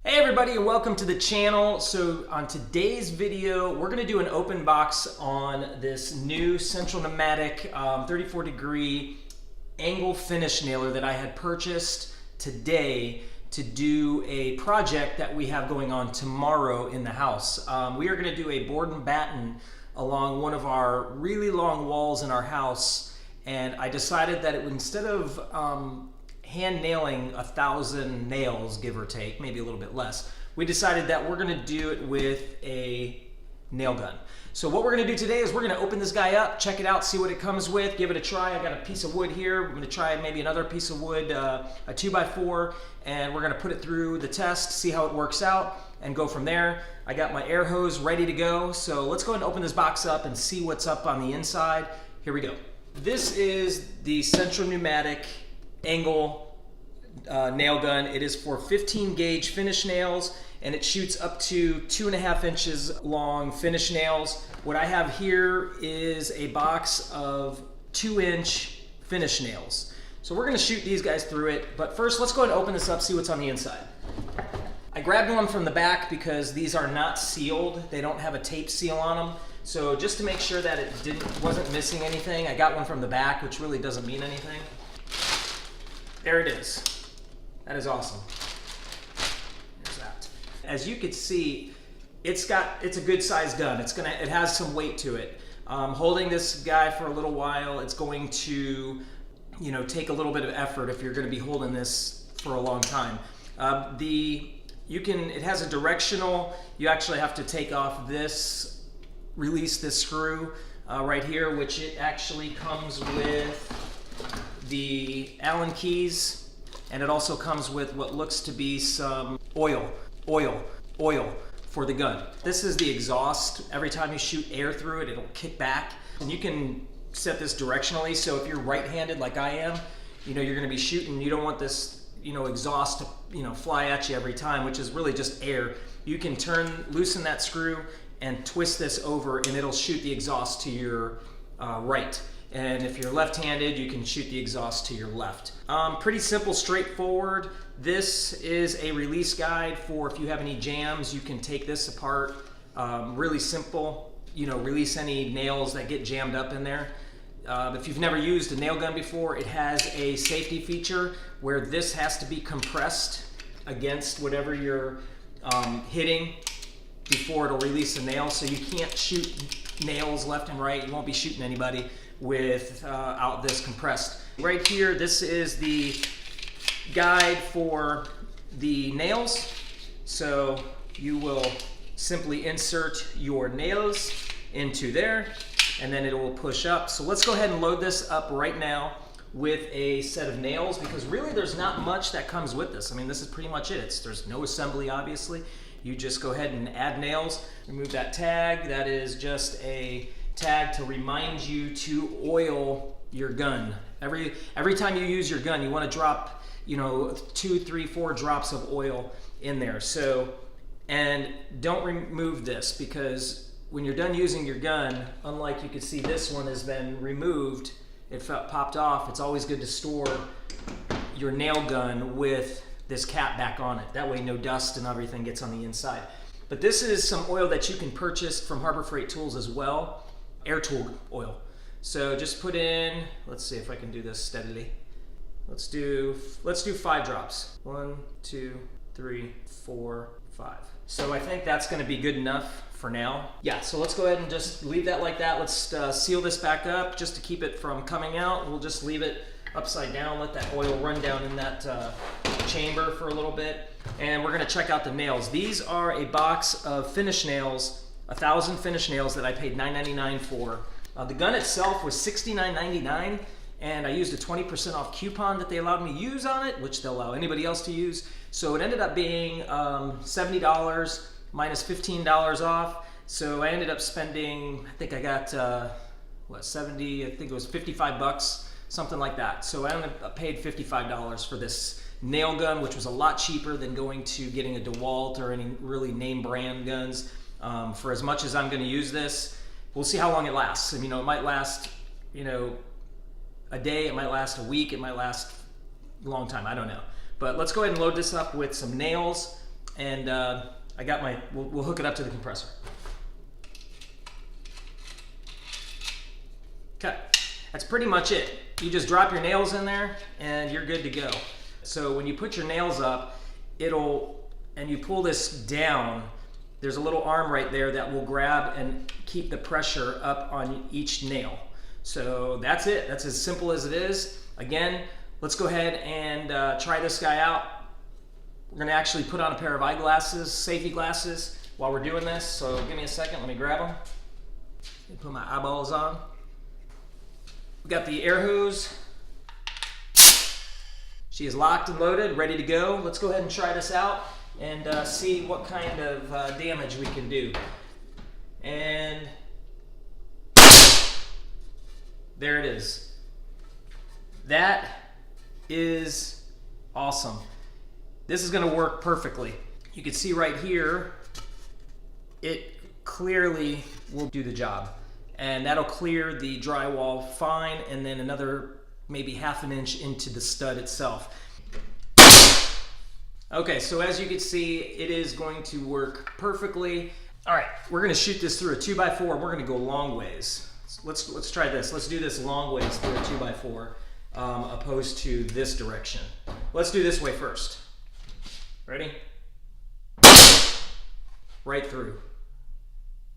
Hey everybody, and welcome to the channel. So on today's video, we're gonna do an open box on this new Central Pneumatic 34-degree angle finish nailer that I had purchased today to do a project that we have going on tomorrow in the house. We are gonna do a board and batten along one of our really long walls in our house, and I decided that instead of hand nailing 1,000 nails, give or take, maybe a little bit less, we decided that we're gonna do it with a nail gun. So what we're gonna do today is we're gonna open this guy up, check it out, see what it comes with, give it a try. I got a piece of wood here. We're gonna try maybe another piece of wood, a 2x4, and we're gonna put it through the test, see how it works out, and go from there. I got my air hose ready to go, so let's go ahead and open this box up and see what's up on the inside. Here we go. This is the Central Pneumatic angle nail gun. It is for 15 gauge finish nails, and it shoots up to 2.5 inches long finish nails. What I have here is a box of 2-inch finish nails. So we're gonna shoot these guys through it, but first let's go ahead and open this up, see what's on the inside. I grabbed one from the back because these are not sealed. They don't have a tape seal on them. So just to make sure that it wasn't missing anything, I got one from the back, which really doesn't mean anything. There it is. That is awesome. There's that. As you can see, it's a good sized gun. It has some weight to it. Holding this guy for a little while, it's going to, take a little bit of effort if you're going to be holding this for a long time. It has a directional. You actually have to take off this, release this screw right here, which it actually comes with the Allen keys. And it also comes with what looks to be some oil for the gun. This is the exhaust. Every time you shoot air through it, it'll kick back. And you can set this directionally, so if you're right-handed like I am, you're gonna be shooting, you don't want this, exhaust to, fly at you every time, which is really just air. You can loosen that screw and twist this over, and it'll shoot the exhaust to your right. And if you're left-handed, you can shoot the exhaust to your left. Pretty simple, straightforward. This is a release guide for if you have any jams, you can take this apart. Really simple, release any nails that get jammed up in there. If you've never used a nail gun before, it has a safety feature where this has to be compressed against whatever you're hitting before it'll release the nail. So you can't shoot nails left and right. You won't be shooting anybody without this compressed. Right here, this is the guide for the nails. So you will simply insert your nails into there, and then it will push up. So let's go ahead and load this up right now with a set of nails, because really there's not much that comes with this. I mean, this is pretty much it. There's no assembly, obviously. You just go ahead and add nails. Remove that tag. That is just a tag to remind you to oil your gun. Every time you use your gun, you want to drop 2, 3, 4 drops of oil in there. So, and don't remove this, because when you're done using your gun, unlike you can see this one has been removed, it popped off, it's always good to store your nail gun with this cap back on it. That way no dust and everything gets on the inside. But this is some oil that you can purchase from Harbor Freight Tools as well. Air tool oil. So just put in, let's see if I can do this steadily. Let's do 5 drops. 1, 2, 3, 4, 5. So I think that's gonna be good enough for now. Yeah, so let's go ahead and just leave that like that. Let's seal this back up just to keep it from coming out. We'll just leave it upside down, let that oil run down in that chamber for a little bit. And we're gonna check out the nails. These are a box of finish nails, 1,000 finish nails that I paid $9.99 for. The gun itself was $69.99, and I used a 20% off coupon that they allowed me to use on it, which they'll allow anybody else to use. So it ended up being $70 minus $15 off. So I ended up spending, I think I got, 70, I think it was 55 bucks, something like that. So I paid $55 for this nail gun, which was a lot cheaper than going to getting a DeWalt or any really name brand guns. For as much as I'm going to use this, we'll see how long it lasts. It might last, a day, it might last a week, it might last a long time, I don't know. But let's go ahead and load this up with some nails, and I got my, we'll hook it up to the compressor. Okay, that's pretty much it. You just drop your nails in there and you're good to go. So when you put your nails up, and you pull this down, there's a little arm right there that will grab and keep the pressure up on each nail. So that's it. That's as simple as it is. Again, let's go ahead and try this guy out. We're gonna actually put on a pair of eyeglasses, safety glasses, while we're doing this. So give me a second, let me grab them. Let me put my eyeballs on. We got the air hose. She is locked and loaded, ready to go. Let's go ahead and try this out and see what kind of damage we can do. And there it is. That is awesome. This is gonna work perfectly. You can see right here, it clearly will do the job. And that'll clear the drywall fine, and then another maybe ½ an inch into the stud itself. Okay, so as you can see, it is going to work perfectly. All right, we're gonna shoot this through a 2x4. We're gonna go long ways. Let's try this. Let's do this long ways through a 2x4, opposed to this direction. Let's do this way first. Ready? Right through.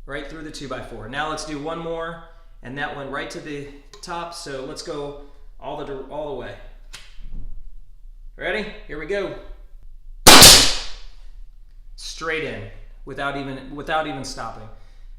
Right through the 2x4. Now let's do one more, and that one right to the top. So let's go all the way. Ready? Here we go. Straight in, without even stopping.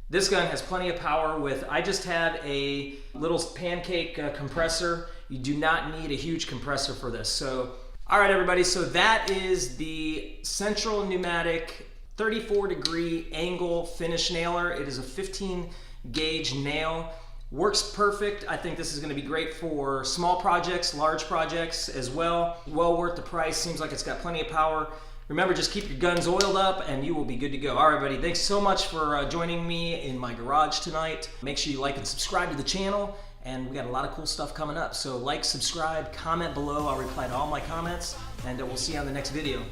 This gun has plenty of power with, I just have a little pancake compressor. You do not need a huge compressor for this. So, all right everybody, so that is the Central Pneumatic 34-degree angle finish nailer. It is a 15 gauge nail. Works perfect. I think this is gonna be great for small projects, large projects as well. Well worth the price. Seems like it's got plenty of power. Remember, just keep your guns oiled up and you will be good to go. All right, buddy, thanks so much for joining me in my garage tonight. Make sure you like and subscribe to the channel, and we got a lot of cool stuff coming up. So like, subscribe, comment below. I'll reply to all my comments, and we'll see you on the next video.